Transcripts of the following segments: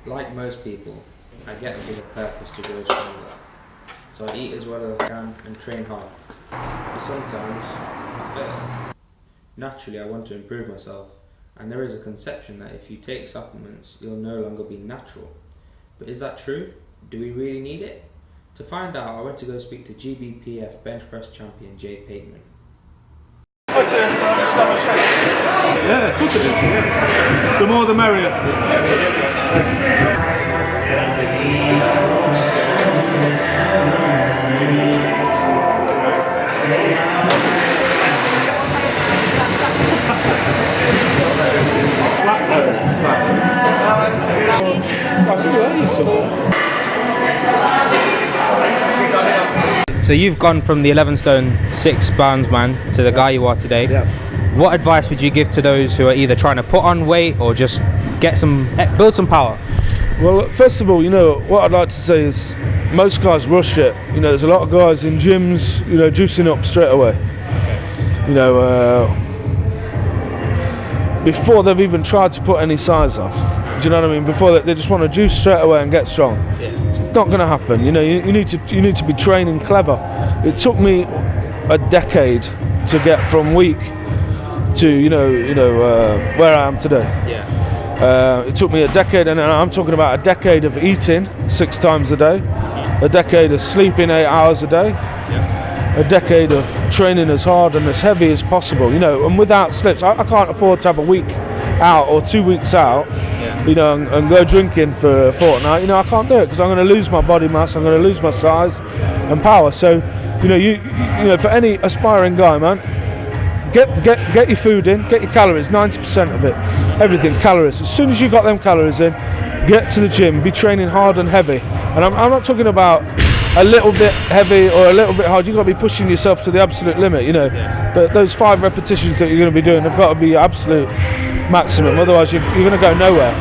Like most people, I get a bigger purpose to grow stronger. So I eat as well as I can and train hard. But sometimes I fail. Naturally, I want to improve myself, and there is a conception that if you take supplements, you'll no longer be natural. But is that true? Do we really need it? To find out, I went to go speak to GBPF bench press champion Jay Pateman. Yeah, of course it is. Yeah. The more the merrier. So you've gone from the 11 stone 6 pounds man to the guy you are today. Yeah. What advice would you give to those who are either trying to put on weight or just build some power? Well, first of all, what I'd like to say is most guys rush it. There's a lot of guys in gyms, juicing up straight away. Before they've even tried to put any size on. Do you know what I mean? Before they just want to juice straight away and get strong. Yeah. It's not going to happen. You need to be training clever. It took me a decade to get from weak to where I am today. Yeah. It took me a decade, and I'm talking about a decade of eating 6 times a day, a decade of sleeping 8 hours a day, a decade of training as hard and as heavy as possible. And without slips. I can't afford to have a week out or 2 weeks out. And go drinking for a fortnight. I can't do it because I'm going to lose my body mass. I'm going to lose my size and power. So, for any aspiring guy, man, get your food in, get your calories. 90% of it, everything, calories. As soon as you got them calories in, get to the gym. Be training hard and heavy. And I'm not talking about a little bit heavy or a little bit hard. You've got to be pushing yourself to the absolute limit. But those 5 repetitions that you're going to be doing have got to be absolute maximum, otherwise you're going to go nowhere.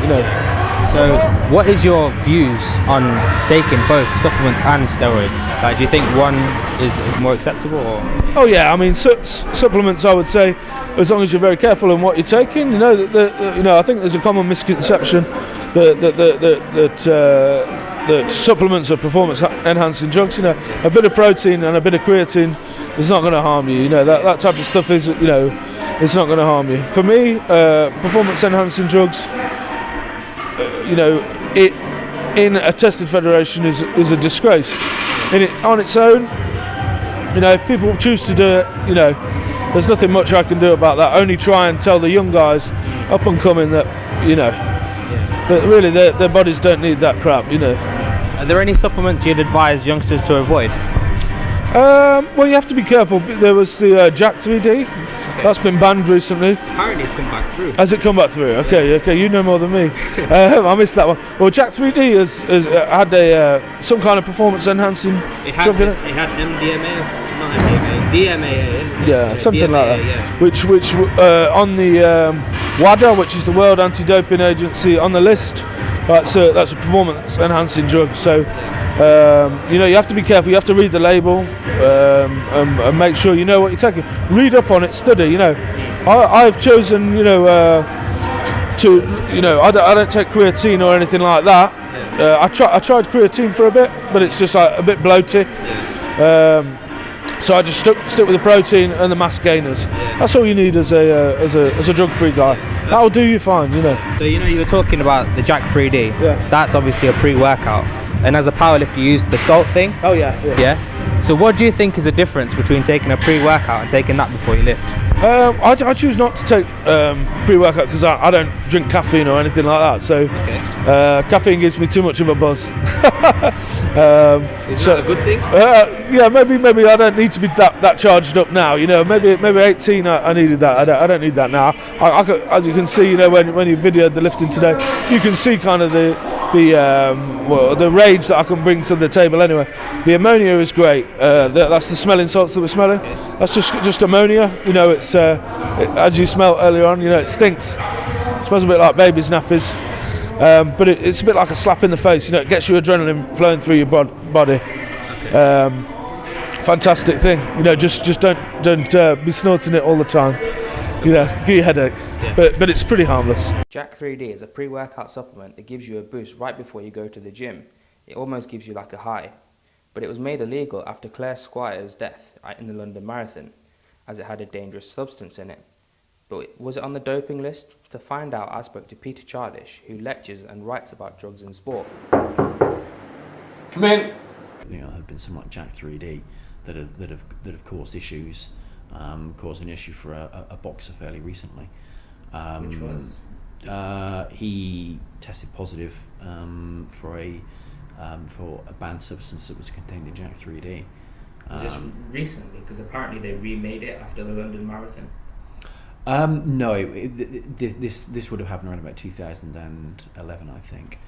So what is your views on taking both supplements and steroids? Like, do you think one is more acceptable, or? Oh yeah, I mean supplements, I would say, as long as you're very careful in what you're taking. I think there's a common misconception that supplements are performance enhancing drugs. A bit of protein and a bit of creatine is not going to harm you. That type of stuff is it's not going to harm you. For me, performance enhancing drugs, it in a tested federation is a disgrace. On its own, if people choose to do it, there's nothing much I can do about that. Only try and tell the young guys up and coming that that really their bodies don't need that crap. Are there any supplements you'd advise youngsters to avoid? Well, you have to be careful. There was the Jack 3D. That's been banned recently. Apparently it's come back through. Has it come back through? Okay, you know more than me. I missed that one. Well, Jack 3D has had some kind of performance enhancing drug in it. It had MDMA, not MDMA, DMAA. Yeah, something DMAA, like that. Yeah. Which on the WADA, which is the World Anti-Doping Agency, on the list, that's a performance enhancing drug. So. You have to be careful. You have to read the label and make sure you know what you're taking. Read up on it, study. I've chosen, I don't take creatine or anything like that. I tried creatine for a bit, but it's just like a bit bloated. So I just stick with the protein and the mass gainers. That's all you need as a drug-free guy. That'll do you fine. So you were talking about the Jack 3D. Yeah. That's obviously a pre-workout. And as a powerlifter, you use the salt thing. Oh yeah. So what do you think is the difference between taking a pre-workout and taking that before you lift? I choose not to take pre-workout because I don't drink caffeine or anything like that. So caffeine gives me too much of a buzz. Is that a good thing? Yeah, maybe I don't need to be that charged up now. Maybe 18 I needed that. I don't need that now. I could, as you can see, when you videoed the lifting today, you can see kind of the rage that I can bring to the table. Anyway, the ammonia is great. That's the smelling salts that we're smelling. That's just ammonia. It's as you smelled earlier on. It stinks. It smells a bit like baby's nappies. But it's a bit like a slap in the face. It gets your adrenaline flowing through your body. Fantastic thing. Just don't be snorting it all the time. you know, give you a headache. Yeah. But it's pretty harmless. Jack 3D is a pre-workout supplement that gives you a boost right before you go to the gym. It almost gives you like a high. But it was made illegal after Claire Squire's death in the London Marathon, as it had a dangerous substance in it. But was it on the doping list? To find out, I spoke to Peter Chardish, who lectures and writes about drugs in sport. Come in. You know, there have been some like Jack 3D that have caused issues, caused an issue for a boxer fairly recently. Which was? He tested positive for a banned substance that was contained in Jack 3D. Just recently, because apparently they remade it after the London Marathon. No, this would have happened around about 2011, I think.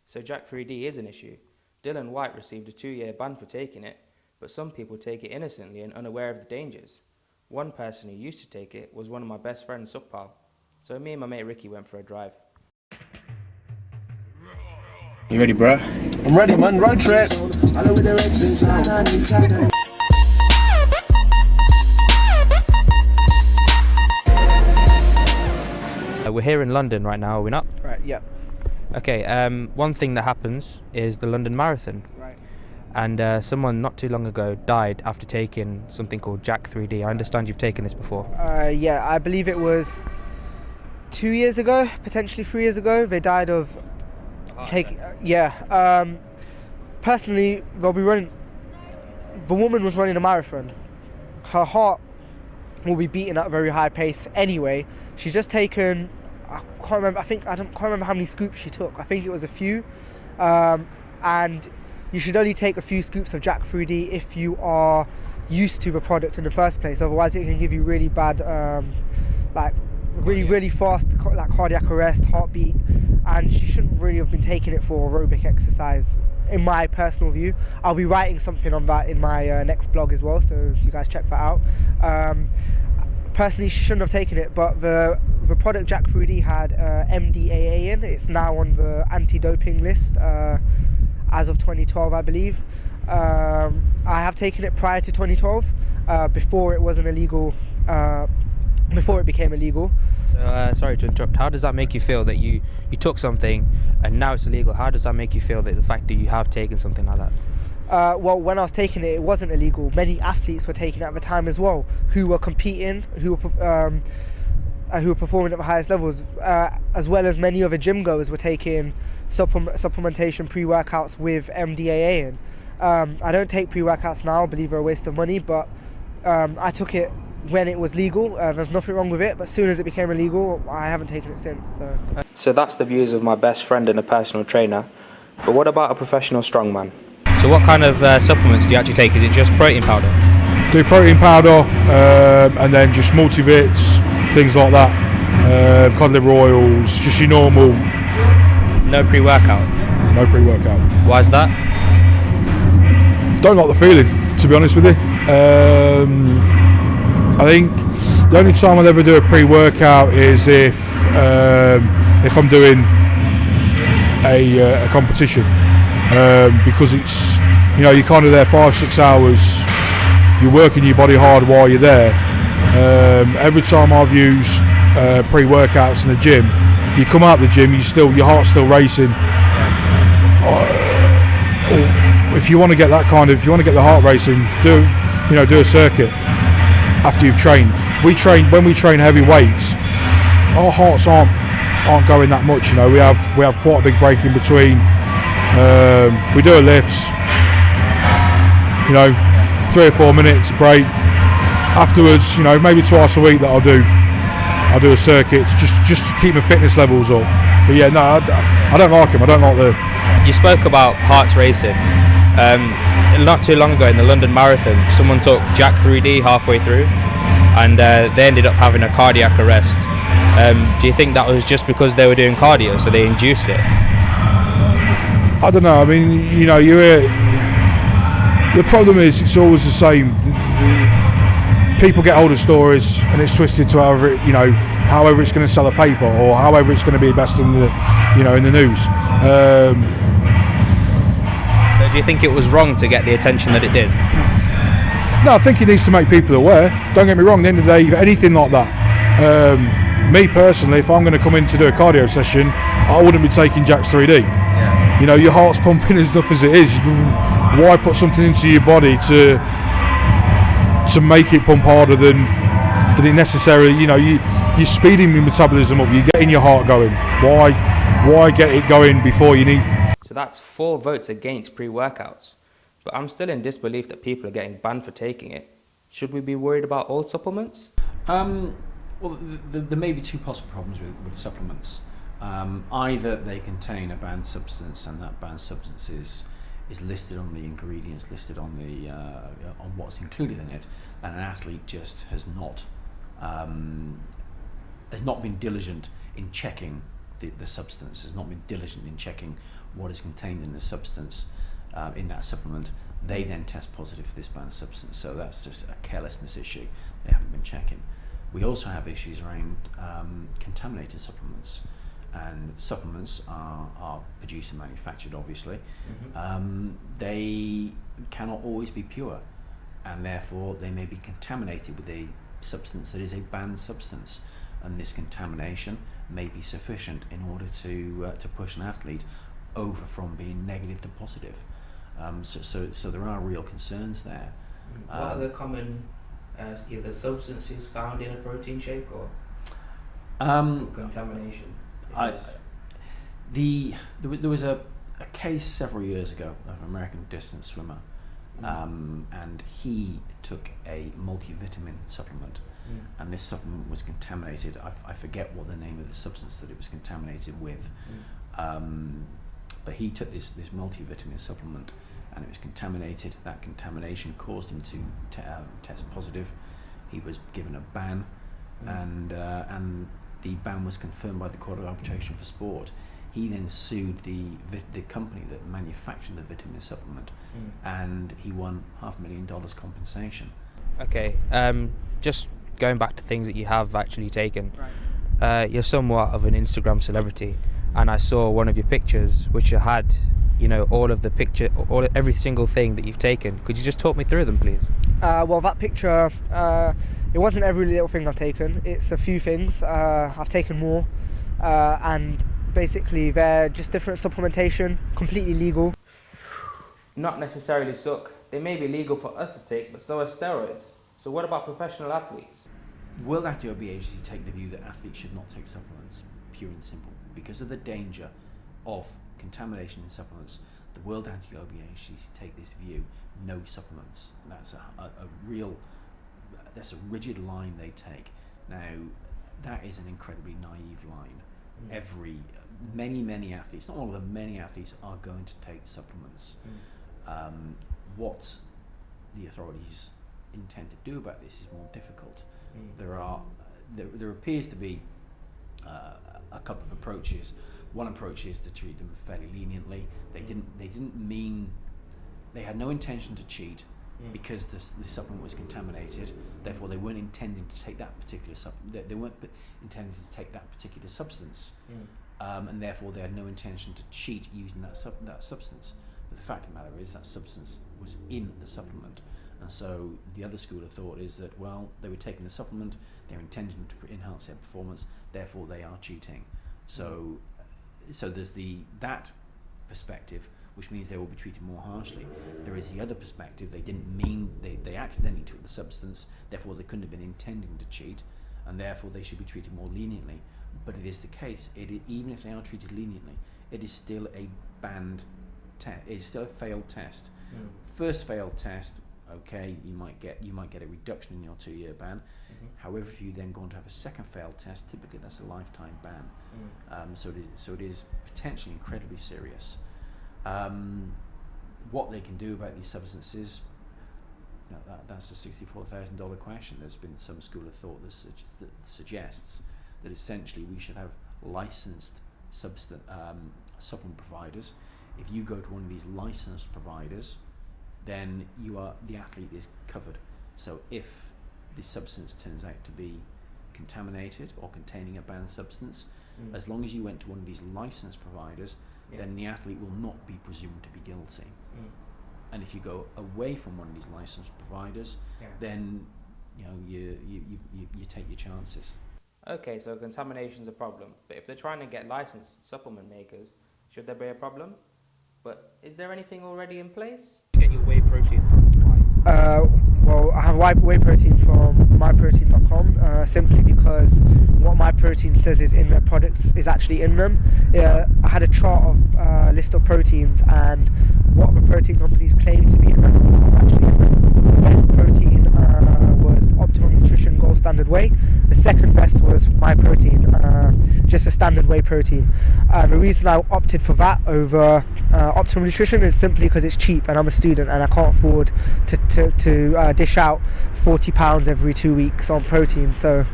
So Jack 3D is an issue. Dylan White received a 2-year ban for taking it, but some people take it innocently and unaware of the dangers. One person who used to take it was one of my best friends, Sukhpal. So me and my mate Ricky went for a drive. You ready, bro? I'm ready, man. Road trip. We're here in London right now, are we not? Right, yeah. Okay, one thing that happens is the London Marathon. Right. And someone not too long ago died after taking something called Jack 3D. I understand you've taken this before. Yeah, I believe it was 2 years ago, potentially 3 years ago. They died of personally, the woman was running a marathon. Her heart will be beating at a very high pace anyway. She's just taken, I can't remember how many scoops she took. I think it was a few. And you should only take a few scoops of Jack 3D if you are used to the product in the first place. Otherwise it can give you really bad, really fast cardiac arrest, heartbeat, and she shouldn't really have been taking it for aerobic exercise, in my personal view. I'll be writing something on that in my next blog as well, so if you guys check that out. Personally, she shouldn't have taken it, but the product Jack 3D had MDAA in. It's now on the anti-doping list as of 2012, I believe. I have taken it prior to 2012, before it wasn't illegal. Before it became illegal. So, sorry to interrupt, how does that make you feel that you took something and now it's illegal? How does that make you feel, that the fact that you have taken something like that? Well, when I was taking it, it wasn't illegal. Many athletes were taking it at the time as well, who were competing, who were performing at the highest levels, as well as many other gym goers were taking supplementation pre-workouts with MDAA in. I don't take pre-workouts now, I believe they're a waste of money, but I took it when it was legal. There's nothing wrong with it, but as soon as it became illegal, I haven't taken it since. So that's the views of my best friend and a personal trainer. But what about a professional strongman? So what kind of supplements do you actually take? Is it just protein powder? Do protein powder, and then just multivits, things like that. Cod liver oils, just your normal. No pre-workout? No pre-workout. Why is that? Don't like the feeling, to be honest with you. I think the only time I'll ever do a pre-workout is if I'm doing a competition, because it's, you know, you're kind of there 5-6 hours, you're working your body hard while you're there. Every time I've used pre-workouts in the gym, you come out of the gym, your heart's still racing. If you want to get that kind of, if you want to get the heart racing, do a circuit after you've trained. When we train heavy weights, our hearts aren't going that much. You know, we have quite a big break in between. We do a lifts, you know, 3 or 4 minutes break. Afterwards, you know, maybe twice a week that I'll do a circuit just to keep my fitness levels up. But yeah, no, I don't like them. I don't like the. You spoke about hearts racing. Not too long ago in the London Marathon, someone took Jack 3D halfway through, and they ended up having a cardiac arrest. Do you think that was just because they were doing cardio, so they induced it? I don't know. I mean, you know, the problem is it's always the same. People get hold of stories and it's twisted to however it's going to sell a paper, or however it's going to be best in the news. So do you think it was wrong to get the attention that it did? No, I think it needs to make people aware. Don't get me wrong, at the end of the day, anything like that, Me personally, if I'm going to come in to do a cardio session, I wouldn't be taking Jack's 3D. Yeah. You know, your heart's pumping enough as it is. Why put something into your body to make it pump harder than it necessarily? You know, you're speeding your metabolism up. You're getting your heart going. Why get it going before you need? So that's 4 votes against pre-workouts. But I'm still in disbelief that people are getting banned for taking it. Should we be worried about all supplements? Well, there may be 2 possible problems with supplements. Either they contain a banned substance, and that banned substance is listed on the ingredients, listed on the on what's included in it, and an athlete just has not been diligent in checking the substance, has not been diligent in checking what is contained in the substance in that supplement. They then test positive for this banned substance, so that's just a carelessness issue. They haven't been checking. We also have issues around contaminated supplements, and supplements are produced and manufactured, obviously. They cannot always be pure, and therefore they may be contaminated with a substance that is a banned substance, and this contamination may be sufficient in order to push an athlete over from being negative to positive. So there are real concerns there. What are the common either substances found in a protein shake or contamination? There was a case several years ago of an American distance swimmer, and he took a multivitamin supplement, and this supplement was contaminated. I forget what the name of the substance that it was contaminated with, but he took this multivitamin supplement, and it was contaminated. That contamination caused him to test positive. He was given a ban, and the ban was confirmed by the Court of Arbitration for Sport. He then sued the company that manufactured the vitamin supplement, and he won $500,000 compensation. Okay, just going back to things that you have actually taken. You're somewhat of an Instagram celebrity, and I saw one of your pictures which you had, all of the picture, every single thing that you've taken. Could you just talk me through them, please? Well, that picture, it wasn't every little thing I've taken. It's a few things. I've taken more, and basically they're just different supplementation, completely legal. Not necessarily suck. They may be legal for us to take, but so are steroids. So what about professional athletes? World Anti-Obesity agencies take the view that athletes should not take supplements, pure and simple, because of the danger of contamination in supplements. The World Anti-Obesity agencies take this view: no supplements. And that's that's a rigid line they take. Now, that is an incredibly naive line. Many athletes, not all of them, many athletes are going to take supplements. What the authorities intend to do about this is more difficult. There appears to be a couple of approaches. One approach is to treat them fairly leniently. They had no intention to cheat because the supplement was contaminated. Therefore, they weren't intending to take that particular They weren't intending to take that particular substance, and therefore they had no intention to cheat using that substance. But the fact of the matter is that substance was in the supplement, and so the other school of thought is that, well, they were taking the supplement, they're intending to enhance their performance, therefore they are cheating. So there's that perspective, which means they will be treated more harshly. There is the other perspective: they accidentally took the substance, therefore they couldn't have been intending to cheat, and therefore they should be treated more leniently. But it is the case, even if they are treated leniently, it is still a banned test. It is still a failed test. First failed test, okay, you might get a reduction in your 2-year ban. However, if you then go on to have a second failed test, typically that's a lifetime ban. So it is potentially incredibly serious. What they can do about these substances, that's a $64,000 question. There's been some school of thought that suggests that essentially we should have licensed supplement providers. If you go to one of these licensed providers, then the athlete is covered. So if the substance turns out to be contaminated or containing a banned substance, as long as you went to one of these licensed providers, then the athlete will not be presumed to be guilty. And if you go away from one of these licensed providers, then you take your chances. Okay, so contamination's a problem, but if they're trying to get licensed supplement makers, should there be a problem? But is there anything already in place? Get your whey protein. Well, I have whey protein from myprotein.com simply because what MyProtein says is in their products is actually in them. I had a chart of list of proteins, and what the protein companies claim to be in them are actually in them. The best protein was Optimum Nutrition Gold Standard Whey. The second best was MyProtein, just a standard whey protein. The reason I opted for that over Optimum Nutrition is simply because it's cheap, and I'm a student and I can't afford to dish out £40 every 2 weeks on protein. So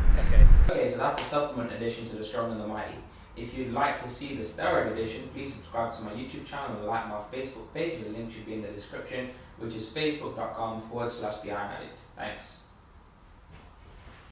Okay, so that's a supplement addition to the Strong and the Mighty. If you'd like to see the steroid edition, please subscribe to my YouTube channel and like my Facebook page. The link should be in the description, which is facebook.com/The Iron Addict. Thanks.